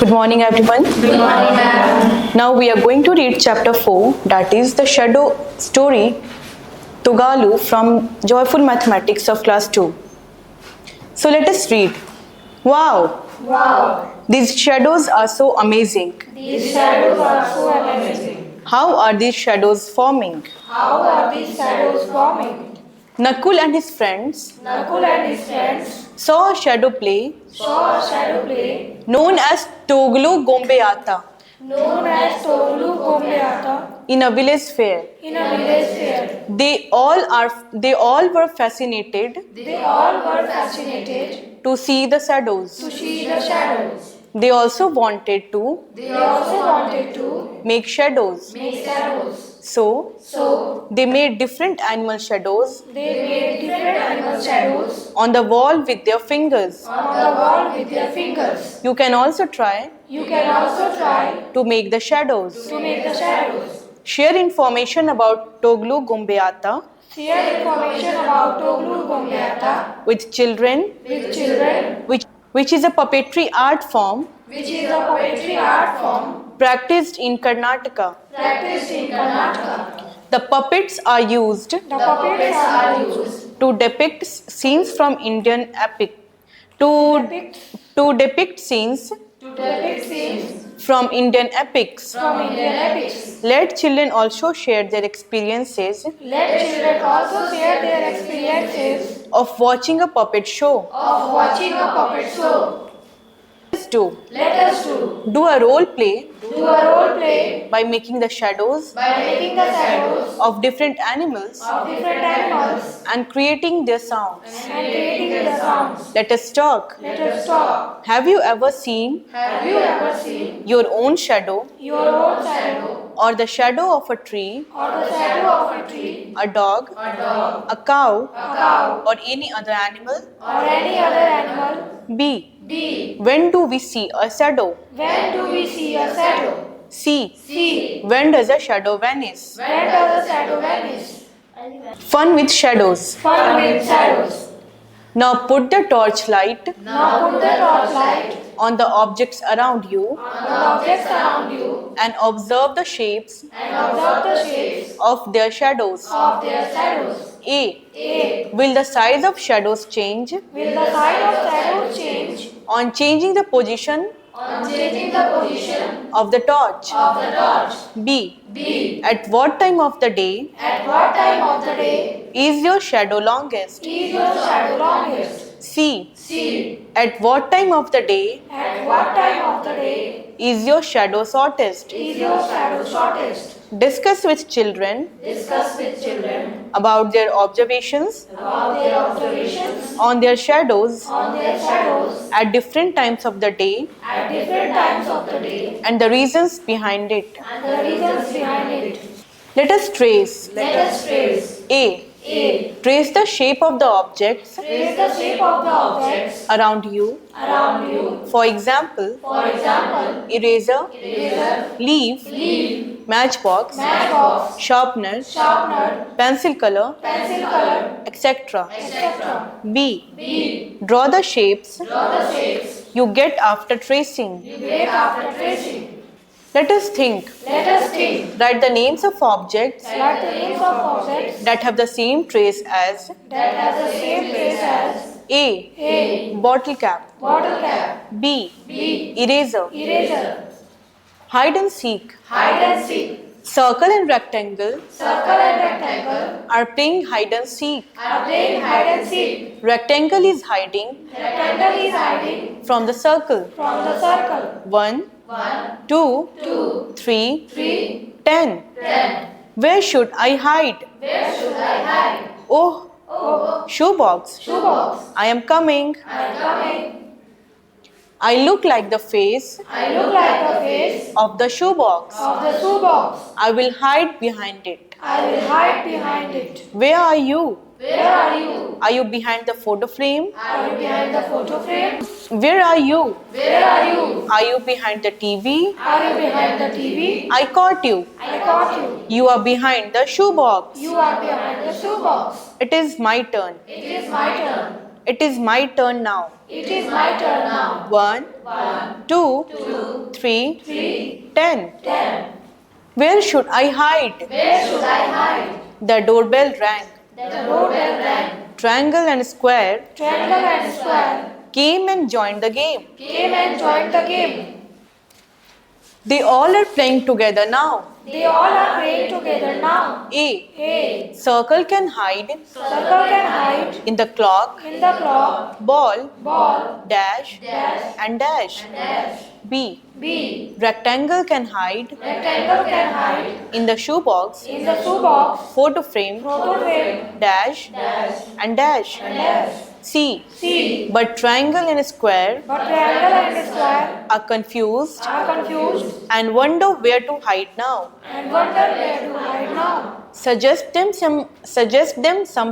Good morning, everyone. Good morning, ma'am. Now we are going to read chapter 4, that is the shadow story Tugalu from Joyful Mathematics of class 2. So let us read. Wow! Wow. These shadows are so amazing. These shadows are so amazing. How are these shadows forming? How are these shadows forming? Nakul and his friends Nakul and his friends saw a shadow play saw a shadow play known as Toglu Gombeata known as Toglu Gombeata in a village fair. in a village fair. They all were fascinated They all were fascinated to see the shadows. to see the shadows. They also wanted to They also wanted to make shadows. make shadows. So they made different animal shadows They made different animal shadows on the wall with their fingers. on the wall with their fingers. You can also try You can also try to make the shadows. to make the shadows. Share information about Toglu Gombeata Share information about Toglu Gombeata with children, with children, which is a puppetry art form which is a poetry art form practiced in Karnataka. practiced in Karnataka. The puppets are used The puppets are used to depict scenes from Indian epic. To depict scenes to depict scenes from Indian epics. from Indian epics. Let children also share their experiences Let children also share their experiences of watching a puppet show. of watching a puppet show. Let us Do a role play do a role play by making the shadows by making the shadows of different animals of different animals and creating their sounds. and creating the sounds. Let us talk. Let us talk. Have you ever seen Have you ever seen your own shadow your own shadow or the shadow of a tree, or the shadow of a tree, a dog, a dog, a cow, a cow, or any other animal? or any other animal? B. D. When do we see a shadow? When do we see a shadow? C. C. When does a shadow vanish? When does a shadow vanish? Fun with shadows. Fun with shadows. Now put the torchlight Now put the torchlight on the objects around you on the objects around you and observe the shapes and observe the shapes of their shadows. of their shadows. A. A. Will the size of shadows change Will the size of shadows change on changing the position on changing the position of the torch? of the torch? B. B. At what time of the day At what time of the day is your shadow longest? is your shadow longest? C. C. At what time of the day At what time of the day is your shadow shortest? is your shadow shortest? Discuss with children Discuss with children about their observations about their observations on their shadows on their shadows at different times of the day at different times of the day and the reasons behind it. and the reasons behind it. Let us trace. Let us trace. A. A. Trace the shape of the objects Trace the shape of the objects around you. around you. For example, For example, eraser, eraser, leaf, leaf, matchbox, matchbox, sharpener, sharpener, pencil color, pencil color, etc. etc. B. B. Draw the shapes Draw the shapes you get after tracing. you get after tracing. Let us think. Let us think. Write the names of objects Write the names of objects that have the same trace as that have the same trace as A. A. Bottle cap, Bottle cap, B. B. Eraser, Eraser, hide and seek. hide and seek. Circle and rectangle Circle and rectangle are playing hide and seek. are playing hide and seek. Rectangle is hiding Rectangle is hiding from the circle. from the circle. 1, 1, 2, 2, 3, 3, 10. 10. Where should I hide? Where should I hide? Oh, Oh, shoebox. shoebox. I am coming. I am coming. I look like the face I look like the face of the shoebox. of the shoebox. I will hide behind it. I will hide behind it. Where are you? Where are you? Are you behind the photo frame? Are you behind the photo frame? Where are you? Where are you? Are you behind the TV? Are you behind the TV? I caught you. I caught you. You are behind the shoebox. You are behind the shoebox. It is my turn. It is my turn. It is my turn now. It is my turn now. 1, 2, 3, 10. Where should I hide? Where should I hide? The doorbell rang. The doorbell rang. Triangle and square Triangle and square came and joined the game. came and joined the game. They all are playing together now. They all are playing together now. A. A. Circle can hide Circle can hide in the clock, in the clock. ball, Ball. dash, Dash. and dash. Dash. B. B. Rectangle can hide Rectangle can hide in the shoebox, in the shoebox. photo frame, Photo frame. dash, Dash. and dash. Dash. C. C. But triangle and square But triangle and square are confused are confused and wonder where to hide now. and wonder where to hide now. Suggest them some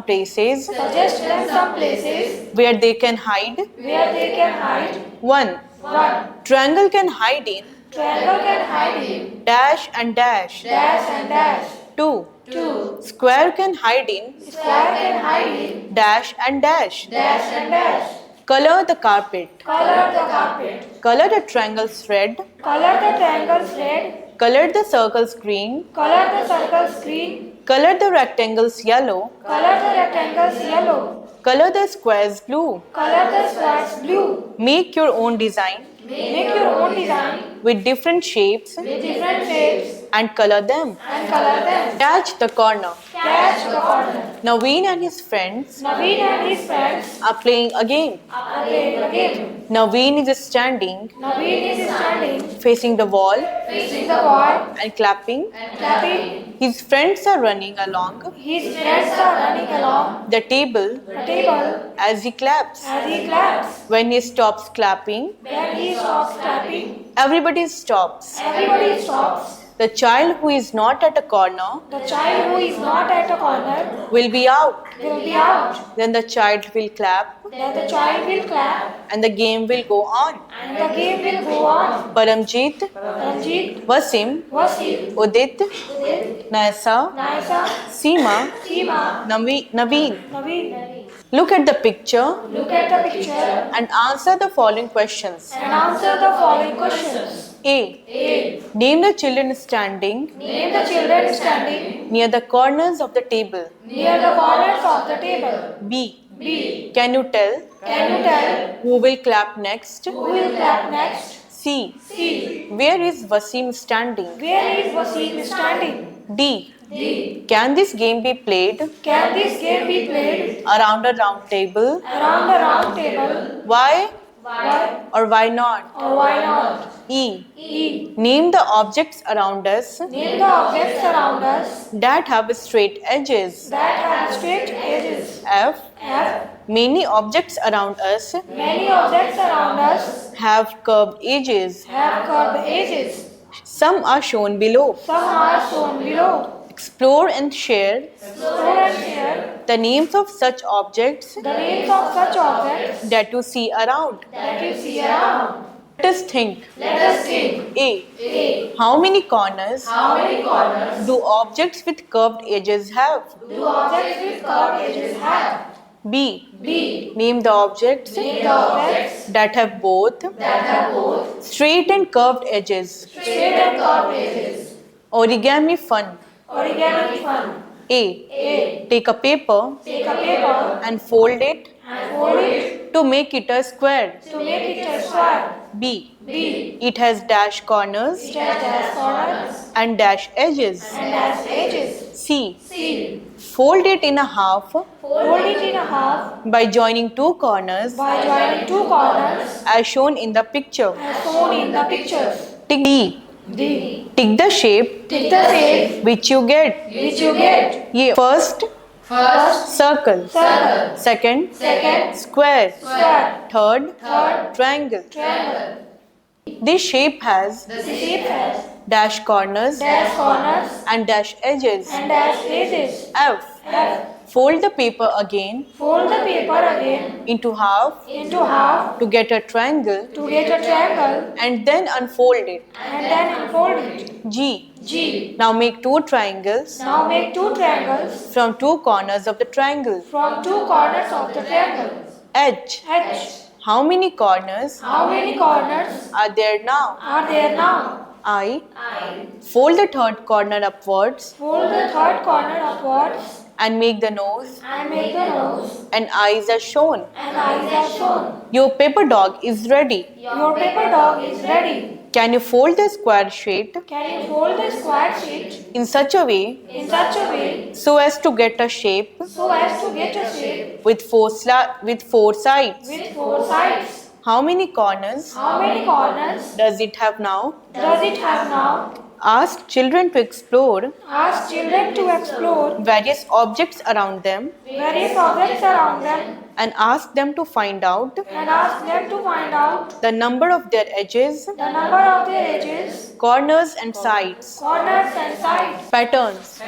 places Suggest them some places where they can hide. where they can hide. 1. 1. Triangle can hide in Triangle can hide in dash and dash. dash and dash. 2. 2. Square can hide in Square can hide in dash and dash. dash and dash. Color the carpet. Color the carpet. Color the triangles red. Color the triangles red. Color the circles green. Color the circles green. Color the rectangles yellow. Color the rectangles yellow. Color the squares blue. Color the squares blue. Make your own design Make your own design with different shapes with different shapes and color them. and color them. Catch the corner. Catch the corner. Naveen and his friends Naveen and his friends are playing a game. are playing a game. Naveen is standing Naveen is standing facing the wall facing the wall and clapping. and clapping. His friends are running along His friends are running along the table the table as he claps. as he claps. When he stops clapping, When he stops clapping, everybody stops. everybody stops. The child who is not at a corner The child who is not at a corner will be out. will be out. Then the child will clap Then the child will clap and the game will go on. and the game will go on. Paramjeet, Ranjit, Wasim, Wasim, Udit, Udit, Naisa, Naisa, Seema, Seema, Naveen. Naveen. Look at the picture Look at the picture and answer the following questions. and answer the following questions. A. A. Name the children standing Name the children standing near the corners of the table. near the corners of the table. B. B. Can you tell Can you tell who will clap next? who will clap next? C. C. Where is Wasim standing? Where is Wasim standing? D. D. Can this game be played Can this game be played around a round table? around the round table? Why Why or why not? or why not? E. E. Name the objects around us Name the objects around us that have straight edges. that have straight edges. F. F. Many objects around us Many objects around us have curved edges. have curved edges. Some are shown below. Some are shown below. Explore and share Explore and share the names of such objects the names of such objects that you see around. that you see around. Let us think. Let us think. A. A. How many corners How many corners do objects with curved edges have? do objects with curved edges have? B. B. Name the objects Name the objects that have both that have both straight and curved edges. straight and curved edges. Origami fun. Origami fun. A. A. Take a paper Take a paper and fold it and fold it to make it a square. to make it a square. B. B. It has dash corners It has dash corners and dash edges. and dash edges. C. C. Fold it in a half Fold it in a half by joining two corners by joining two corners as shown in the picture. as shown in the pictures. Tick D. D. Tick the shape Take the shape which you get. which you get. Yeah. First, First, circle. circle. Second, Second, square. square. Third, Third, triangle. triangle. This shape has The shape has dash corners dash corners and dash edges. and dash edges. F. F. Fold the paper again Fold the paper again into half into half to get a triangle to get a triangle and then unfold it. and then unfold it. G. G. Now make two triangles Now make two triangles from two corners of the triangle. from two corners of the triangle. H. H. How many corners How many corners are there now? are there now? I. I. Fold the third corner upwards Fold the third corner upwards and make the nose and make the nose and eyes as shown. and eyes are shown. Your paper dog is ready. Your paper dog is ready. Can you fold the square sheet Can you fold the square sheet in such a way in such a way so as to get a shape so as to get a shape with four sides? with four sides? How many corners How many corners does it have now? does it have now? Ask children to explore Ask children to explore various objects around them various objects around them and ask them to find out and ask them to find out the number of their edges, the number of their edges, corners and sides. corners and sides. Patterns.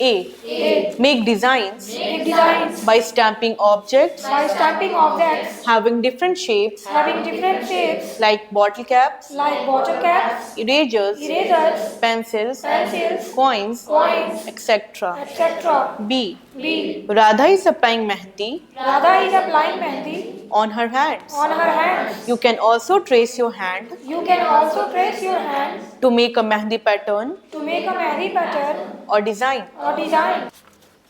A. A. Make designs Make designs by stamping objects by stamping objects having different shapes having different shapes like bottle caps, like bottle caps, erasers, erasers, pencils, pencils, coins, coins, etc. etc. B. B. Radha is applying mehndi Radha is applying mehndi on her hands. on her hands. You can also trace your hand You can also trace your hands to make a mehndi pattern to make a mehndi pattern or design. or design.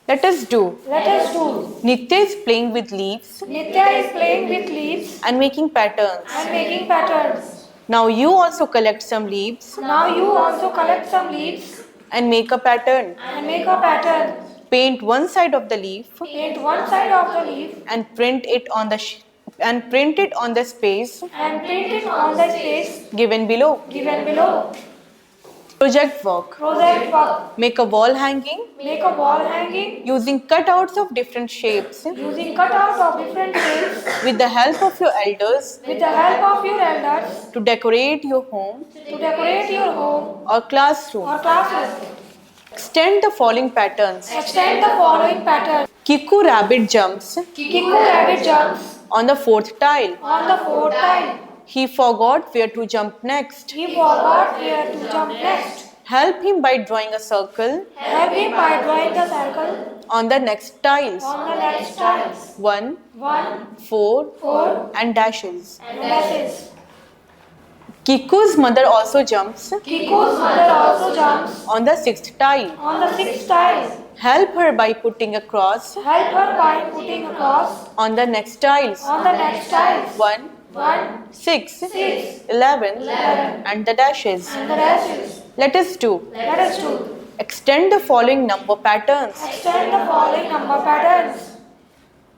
Let us do. Let us do. Nitya is playing with leaves Nitya is playing with leaves and making patterns. and making patterns. Now you also collect some leaves Now you also collect some leaves and make a pattern. and make a pattern. Paint one side of the leaf Paint one side of the leaf and print it on the space and print it on the space given below. given below. Project work. Project work. Make a wall hanging Make a wall hanging using cutouts of different shapes using cutouts of different shapes with the help of your elders with the help of your elders to decorate your home to decorate your home or classroom. or classroom. Extend the following patterns. Extend the following pattern. Kiku rabbit jumps Kiku rabbit jumps on the fourth tile. on the fourth tile. He forgot where to jump next. He forgot where to jump next. Help him by drawing a circle Help him by drawing the circle on the next tiles. on the next tiles. 1, 1, 4, 4, and dashes. and dashes. Kiku's mother also jumps Kiku's mother also jumps on the sixth tile. on the sixth tile. Help her by putting a cross Help her by putting a cross on the next tiles. on the next tiles. 1, 1, 6, 6, 11, 11, and the dashes. and the dashes. Let us do. Let us do. Extend the following number patterns. Extend the following number patterns.